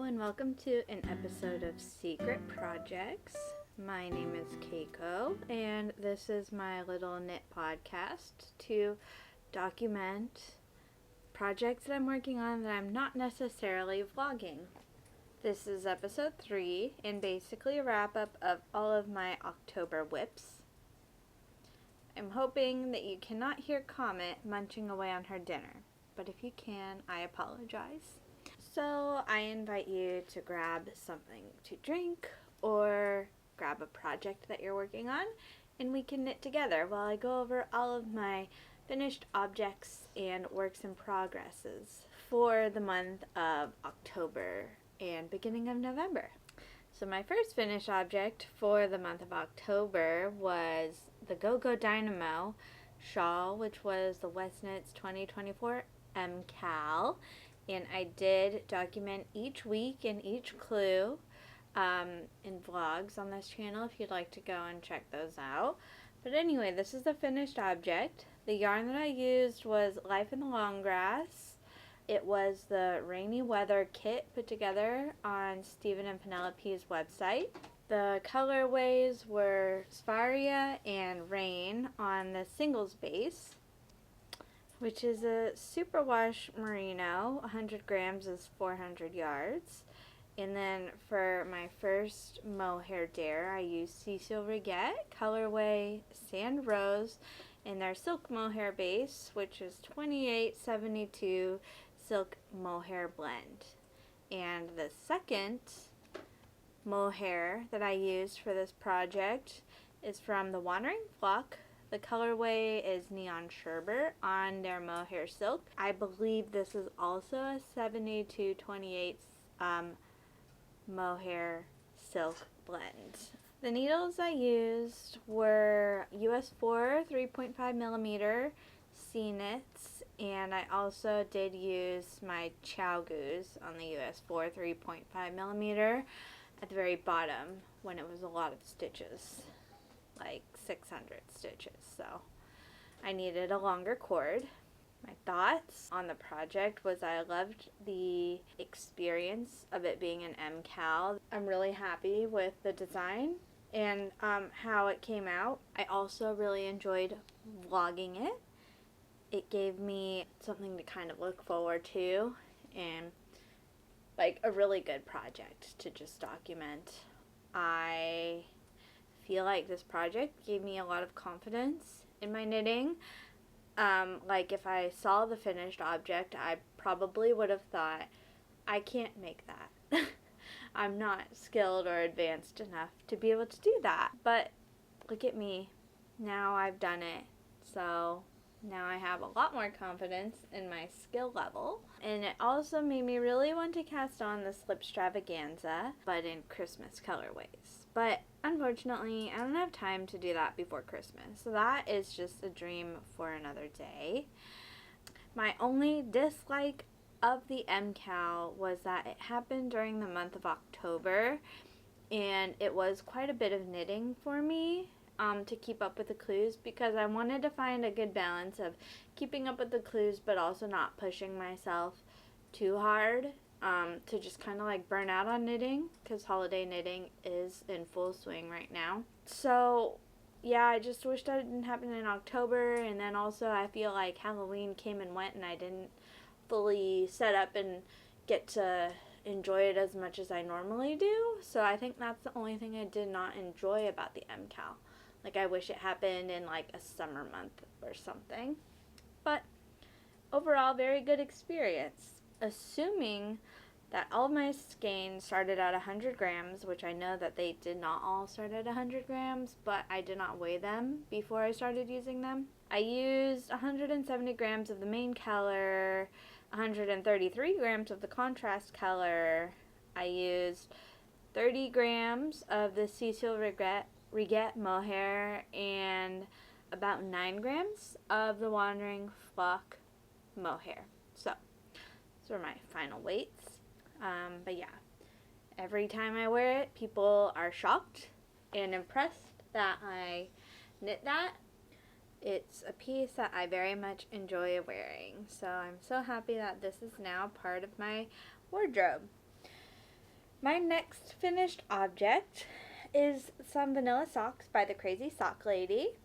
and welcome to an episode of Secret Projects. My name is Keiko, and this is my little knit podcast to document projects that I'm working on that I'm not necessarily vlogging. This is episode 3, and basically a wrap-up of all of my October WIPs. I'm hoping that you cannot hear Comet munching away on her dinner, but if you can, I apologize. So I invite you to grab something to drink or grab a project that you're working on, and we can knit together while I go over all of my finished objects and works in progresses for the month of October and beginning of November. So my first finished object for the month of October was the Gogo Dynamo shawl, which was the Westknits 2024 MKAL. And I did document each week and each clue in vlogs on this channel if you'd like to go and check those out. But anyway, this is the finished object. The yarn that I used was Life in the Long Grass. It was the rainy weather kit put together on Stephen and Penelope's website. The colorways were Sparia and Rain on the singles base, which is a superwash merino. 100 grams is 400 yards. And then for my first mohair dare, I used Cecil Riget, colorway Sand Rose, in their silk mohair base, which is 2872 silk mohair blend. And the second mohair that I used for this project is from the Wandering Flock. The colorway is Neon Sherbet on their mohair silk. I believe this is also a 7228 mohair silk blend. The needles I used were US 4 3.5 millimeter C knits, and I also did use my Chow Goose on the US 4 3.5 millimeter at the very bottom when it was a lot of stitches, like 600 stitches, so I needed a longer cord. My thoughts on the project was I loved the experience of it being an MKAL. I'm really happy with the design and how it came out. I also really enjoyed vlogging it. It gave me something to kind of look forward to and like a really good project to just document. I feel like this project gave me a lot of confidence in my knitting. Like if I saw the finished object, I probably would have thought, I can't make that. I'm not skilled or advanced enough to be able to do that. But look at me. Now I've done it. So now I have a lot more confidence in my skill level. And it also made me really want to cast on the Slipstravaganza, but in Christmas colorways. But unfortunately, I don't have time to do that before Christmas. So that is just a dream for another day. My only dislike of the MKAL was that it happened during the month of October, and it was quite a bit of knitting for me to keep up with the clues, because I wanted to find a good balance of keeping up with the clues but also not pushing myself too hard to just kind of like burn out on knitting, because holiday knitting is in full swing right now. So yeah, I just wish that it didn't happen in October, and then also I feel like Halloween came and went and I didn't fully set up and get to enjoy it as much as I normally do. So I think that's the only thing I did not enjoy about the MKAL. Like, I wish it happened in like a summer month or something. But overall, very good experience. Assuming that all of my skeins started at 100 grams, which I know that they did not all start at 100 grams, but I did not weigh them before I started using them. I used 170 grams of the main color, 133 grams of the contrast color. I used 30 grams of the Cecil Riget mohair and about 9 grams of the Wandering Flock mohair. So those are my final weights. But yeah, every time I wear it, people are shocked and impressed that I knit that. It's a piece that I very much enjoy wearing, so I'm so happy that this is now part of my wardrobe. My next finished object is some vanilla socks by the Crazy Sock Lady.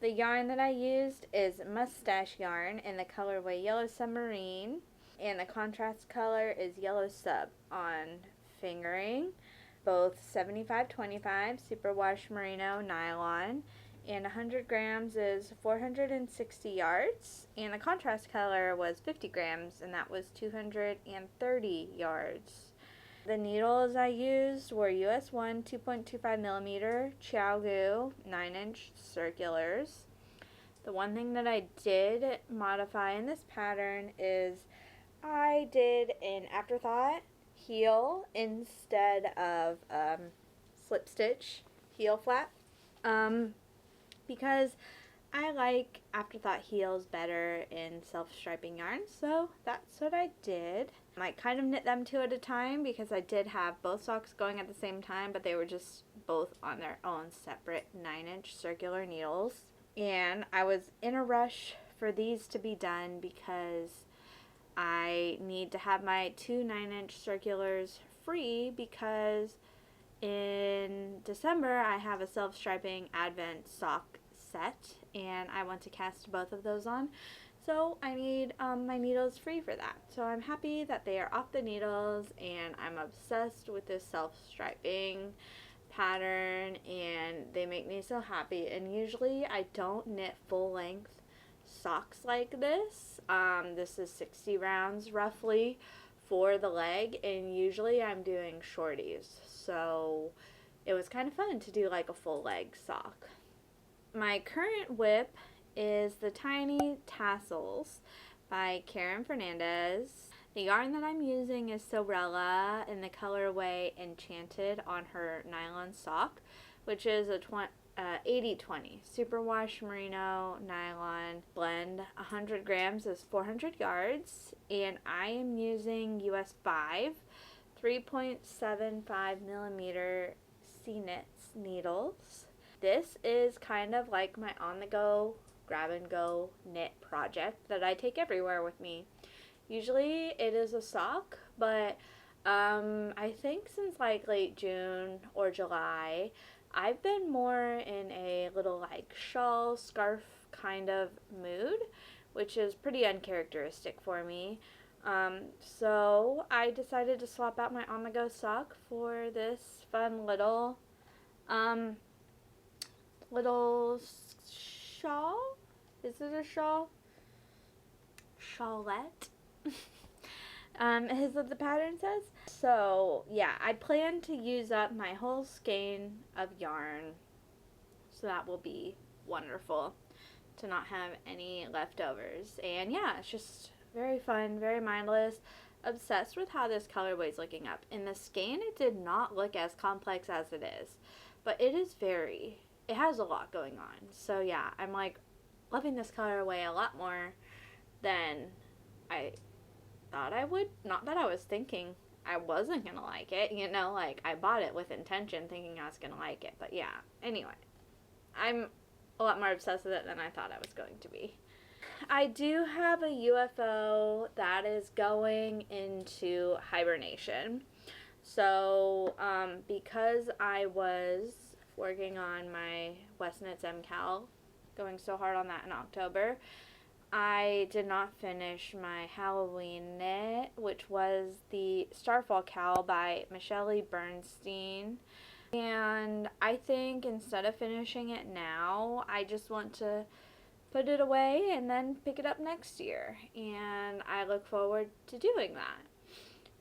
The yarn that I used is mustache yarn in the colorway Yellow Submarine, and the contrast color is Yellow Sub on fingering. Both 75/25 superwash merino nylon, and 100 grams is 460 yards, and the contrast color was 50 grams, and that was 230 yards. The needles I used were US 1 2.25 millimeter ChiaoGoo 9-inch circulars. The one thing that I did modify in this pattern is I did an afterthought heel instead of slip stitch heel flap, because I like afterthought heels better in self-striping yarn, so that's what I did. I kind of knit them two at a time because I did have both socks going at the same time, but they were just both on their own separate 9-inch circular needles. And I was in a rush for these to be done because I need to have my two 9-inch circulars free, because in December I have a self-striping advent sock set and I want to cast both of those on. So I need my needles free for that. So I'm happy that they are off the needles, and I'm obsessed with this self-striping pattern, and they make me so happy. And usually I don't knit full length socks like this. This is 60 rounds roughly for the leg, and usually I'm doing shorties. So it was kind of fun to do like a full leg sock. My current WIP is the Tiny Tassels by Karen Fernandez. The yarn that I'm using is Sorella in the colorway Enchanted on her nylon sock, which is a 80/20 superwash merino nylon blend. 100 grams is 400 yards, and I am using US 5 3.75 millimeter C-Knits needles. This is kind of like my on-the-go grab-and-go knit project that I take everywhere with me. Usually it is a sock, but I think since like late June or July, I've been more in a little like shawl, scarf kind of mood, which is pretty uncharacteristic for me. So I decided to swap out my on-the-go sock for this fun little shawl. Is it a shawl? Shawlette. Is what the pattern says. So yeah, I plan to use up my whole skein of yarn, so that will be wonderful to not have any leftovers. And yeah, it's just very fun, very mindless. Obsessed with how this colorway is looking up. In the skein, it did not look as complex as it is, but it has a lot going on. So yeah, I'm like loving this colorway a lot more than I thought I would. Not that I was thinking I wasn't gonna like it, like I bought it with intention thinking I was gonna like it. But yeah, anyway, I'm a lot more obsessed with it than I thought I was going to be. I do have a UFO that is going into hibernation. So because I was working on my Westknits MKAL, going so hard on that in October, I did not finish my Halloween knit, which was the Starfall cowl by Michele Bernstein. And I think instead of finishing it now, I just want to put it away and then pick it up next year. And I look forward to doing that.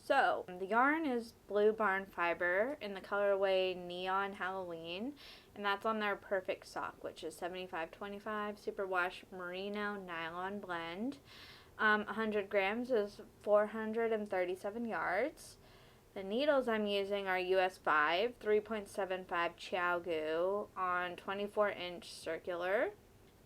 So, the yarn is Blue Barn Fiber in the colorway Neon Halloween, and that's on their Perfect Sock, which is 75/25 superwash merino nylon blend. 100 grams is 437 yards. The needles I'm using are US 5 3.75 ChiaoGoo on 24-inch circular.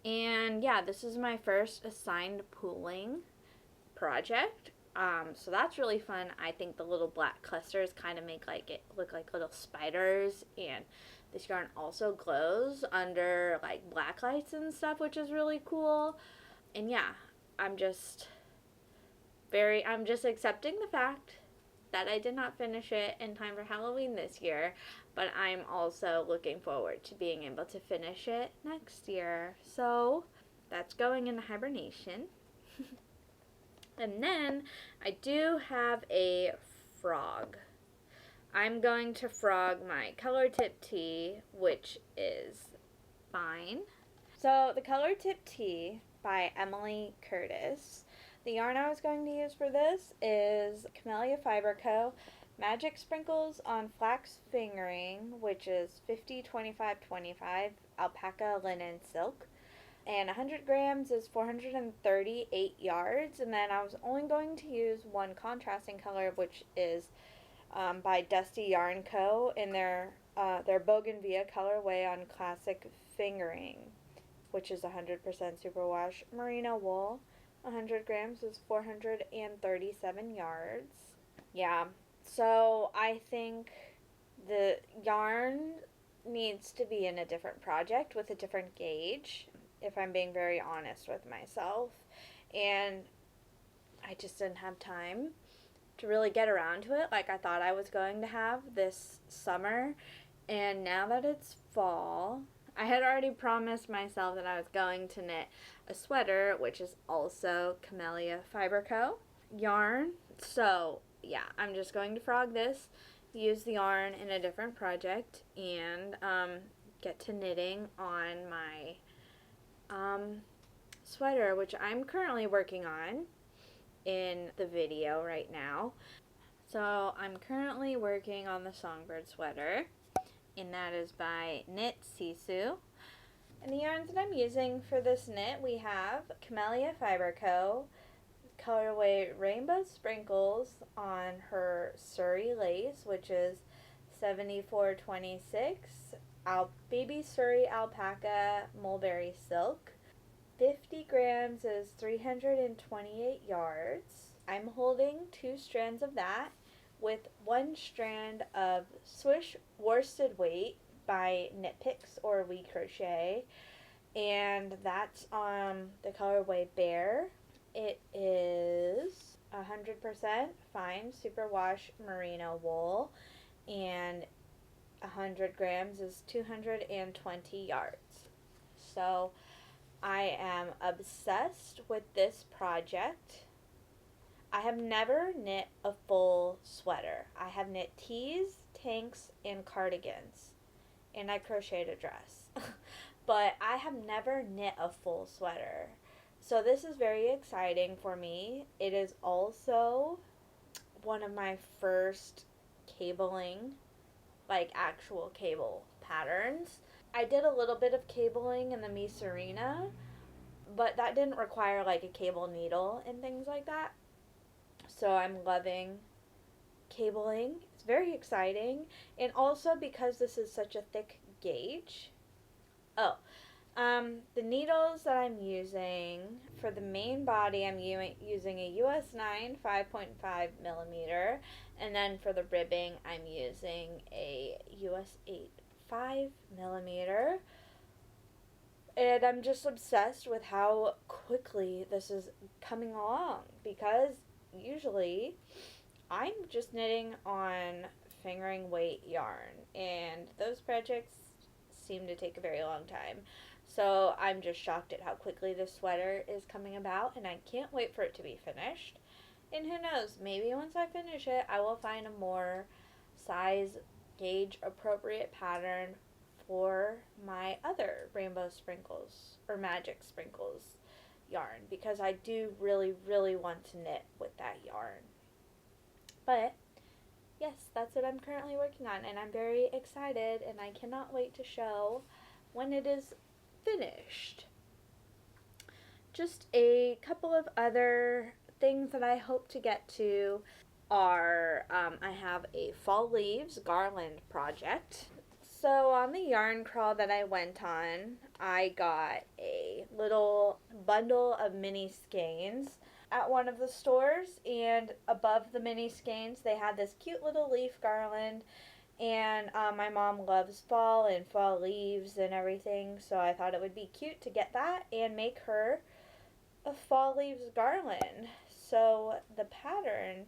And yeah, this is my first assigned pooling project. So that's really fun. I think the little black clusters kind of make it look like little spiders, and this yarn also glows under like black lights and stuff, which is really cool. And yeah, I'm just accepting the fact that I did not finish it in time for Halloween this year, but I'm also looking forward to being able to finish it next year. So that's going into hibernation. And then I do have a frog. I'm going to frog my color tip tee, which is fine. So the color tip tee by Emily Curtis. The yarn I was going to use for this is Camellia Fiber Co. Magic Sprinkles on Flax Fingering, which is 50-25-25 alpaca linen silk. And 100 grams is 438 yards. And then I was only going to use one contrasting color, which is by Dusty Yarn Co. in their Bougainvillea colorway on Classic Fingering, which is 100% superwash merino wool. 100 grams is 437 yards. Yeah, so I think the yarn needs to be in a different project with a different gauge, if I'm being very honest with myself. And I just didn't have time to really get around to it like I thought I was going to have this summer. And now that it's fall, I had already promised myself that I was going to knit a sweater, which is also Camellia Fiber Co. yarn. So yeah, I'm just going to frog this, use the yarn in a different project, and get to knitting on my sweater, which I'm currently working on in the video right now. So I'm currently working on the Songbird sweater, and that is by Knit Sisu. And the yarns that I'm using for this knit, we have Camellia Fiber Co. colorway Rainbow Sprinkles on her Surrey lace, which is 74-26, baby Surrey alpaca mulberry silk. 50 grams is 328 yards. I'm holding 2 strands of that with 1 strand of Swish worsted weight by Knit Picks or We Crochet, and that's on the colorway Bear. It is 100% fine superwash merino wool, and 100 grams is 220 yards. So I am obsessed with this project. I have never knit a full sweater. I have knit tees, tanks, and cardigans, and I crocheted a dress. But I have never knit a full sweater. So this is very exciting for me. It is also one of my first cabling, like actual cable patterns. I did a little bit of cabling in the Miss Serena, but that didn't require like a cable needle and things like that. So I'm loving cabling. It's very exciting. And also because this is such a thick gauge. The needles that I'm using for the main body, I'm using a US 9 5.5 millimeter, and then for the ribbing, I'm using a US 8 5 millimeter. And I'm just obsessed with how quickly this is coming along, because usually I'm just knitting on fingering weight yarn, and those projects seem to take a very long time. So I'm just shocked at how quickly this sweater is coming about, and I can't wait for it to be finished. And who knows, maybe once I finish it, I will find a more size gauge appropriate pattern for my other Rainbow Sprinkles or Magic Sprinkles yarn, because I do really, really want to knit with that yarn. But yes, that's what I'm currently working on, and I'm very excited, and I cannot wait to show when it is finished. Just a couple of other things that I hope to get to are I have a fall leaves garland project. So on the yarn crawl that I went on, I got a little bundle of mini skeins at one of the stores, and above the mini skeins they had this cute little leaf garland, and my mom loves fall and fall leaves and everything, so I thought it would be cute to get that and make her a fall leaves garland. So the pattern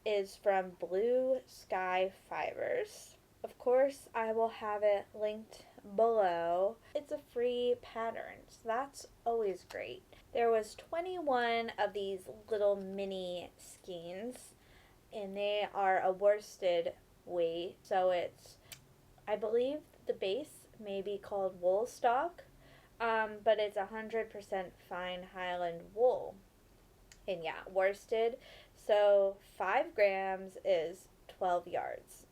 is from Blue Sky Fibers. Of course, I will have it linked below. It's a free pattern, so that's always great. There was 21 of these little mini skeins, and they are a worsted weight, so it's, I believe the base may be called wool stock, but it's 100% fine Highland wool. And yeah, worsted, so 5 grams is 12 yards.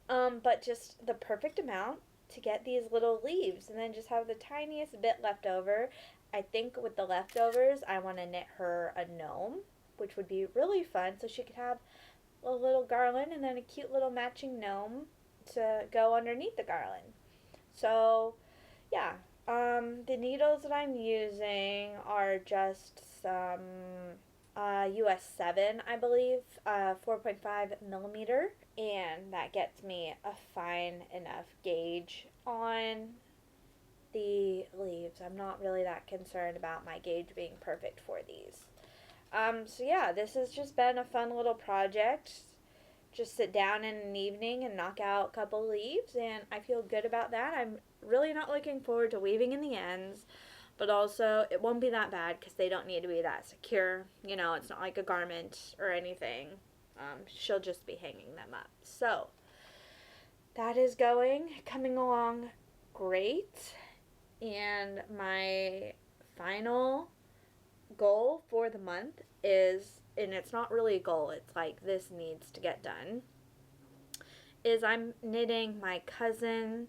But just the perfect amount to get these little leaves, and then just have the tiniest bit left over. I think with the leftovers, I want to knit her a gnome, which would be really fun, so she could have a little garland and then a cute little matching gnome to go underneath the garland. So yeah, the needles that I'm using are just some US 7, I believe, 4.5 millimeter, and that gets me a fine enough gauge on the leaves. I'm not really that concerned about my gauge being perfect for these. So yeah, this has just been a fun little project. Just sit down in an evening and knock out a couple leaves, and I feel good about that. I'm really not looking forward to weaving in the ends, but also it won't be that bad because they don't need to be that secure. You know, it's not like a garment or anything. She'll just be hanging them up. So that is coming along great. And my final goal for the month is, and it's not really a goal, it's like this needs to get done, is I'm knitting my cousin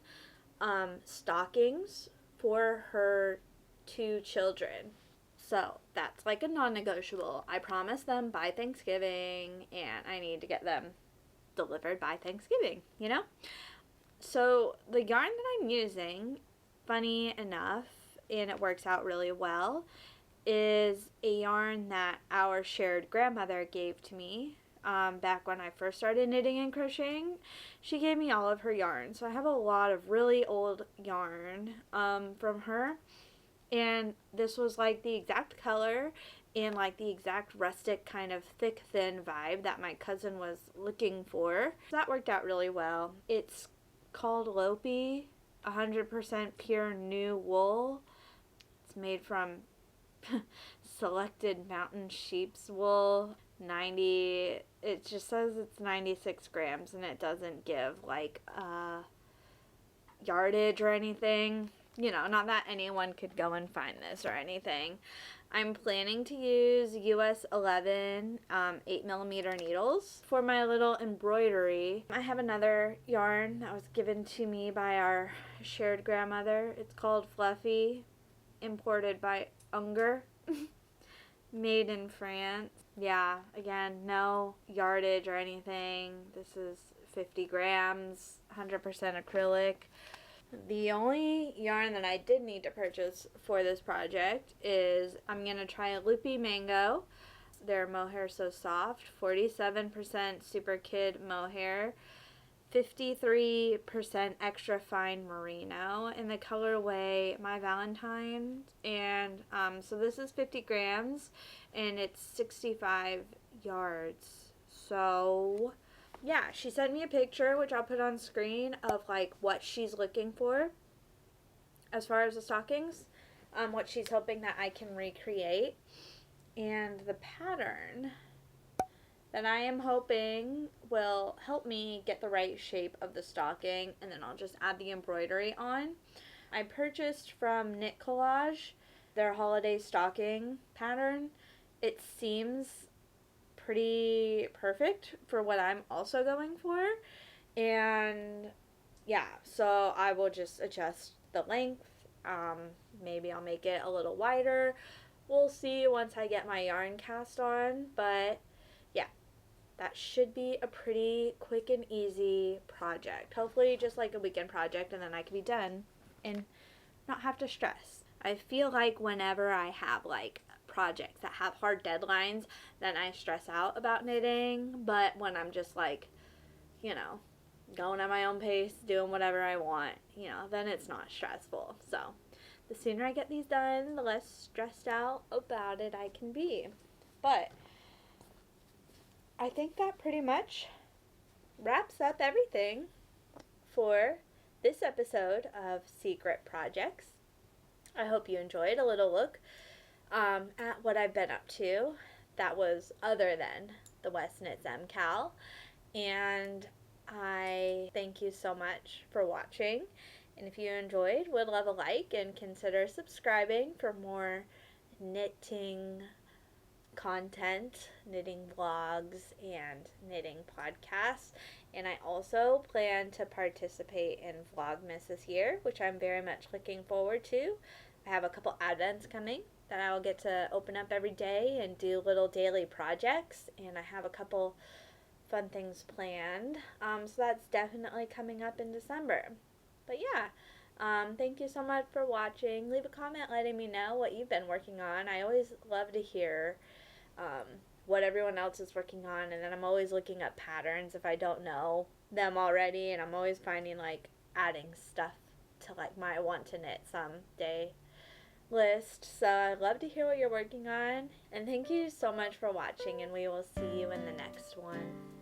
stockings for her 2 children. So that's like a non-negotiable. I promised them by Thanksgiving, and I need to get them delivered by Thanksgiving, you know? So the yarn that I'm using, funny enough, and it works out really well, is a yarn that our shared grandmother gave to me back when I first started knitting and crocheting. She gave me all of her yarn, so I have a lot of really old yarn from her, and this was like the exact color and like the exact rustic kind of thick thin vibe that my cousin was looking for. So that worked out really well. It's called Lopi, 100% pure new wool. It's made from selected mountain sheep's wool. It just says it's 96 grams, and it doesn't give like yardage or anything. You know, not that anyone could go and find this or anything. I'm planning to use US 11 8mm needles for my little embroidery. I have another yarn that was given to me by our shared grandmother. It's called Fluffy, imported by Unger, made in France. Yeah, again, no yardage or anything. This is 50 grams, 100% acrylic. The only yarn that I did need to purchase for this project is I'm going to try a Loopy Mango. Their mohair so soft, 47% Super Kid mohair, 53% extra fine merino in the colorway My Valentine. And so this is 50 grams and it's 65 yards. So yeah, she sent me a picture, which I'll put on screen, of like what she's looking for as far as the stockings, what she's hoping that I can recreate. And the pattern that I am hoping will help me get the right shape of the stocking, and then I'll just add the embroidery on. I purchased from Knit Collage their holiday stocking pattern. It seems pretty perfect for what I'm also going for, and yeah, so I will just adjust the length. Maybe I'll make it a little wider. We'll see once I get my yarn cast on, but yeah, that should be a pretty quick and easy project. Hopefully just like a weekend project, and then I can be done and not have to stress. I feel like whenever I have like projects that have hard deadlines, then I stress out about knitting, but when I'm just like, you know, going at my own pace, doing whatever I want, you know, then it's not stressful. So the sooner I get these done, the less stressed out about it I can be. But I think that pretty much wraps up everything for this episode of Secret Projects. I hope you enjoyed a little look at what I've been up to that was other than the Westknits MKAL. And I thank you so much for watching. And if you enjoyed, would love a like and consider subscribing for more knitting content, knitting vlogs, and knitting podcasts. And I also plan to participate in Vlogmas this year, which I'm very much looking forward to. I have a couple advents coming that I will get to open up every day and do little daily projects, and I have a couple fun things planned. So that's definitely coming up in December. But yeah, thank you so much for watching. Leave a comment letting me know what you've been working on. I always love to hear what everyone else is working on, and then I'm always looking up patterns if I don't know them already, and I'm always finding like adding stuff to like my want to knit someday list. So I'd love to hear what you're working on, and thank you so much for watching, and we will see you in the next one.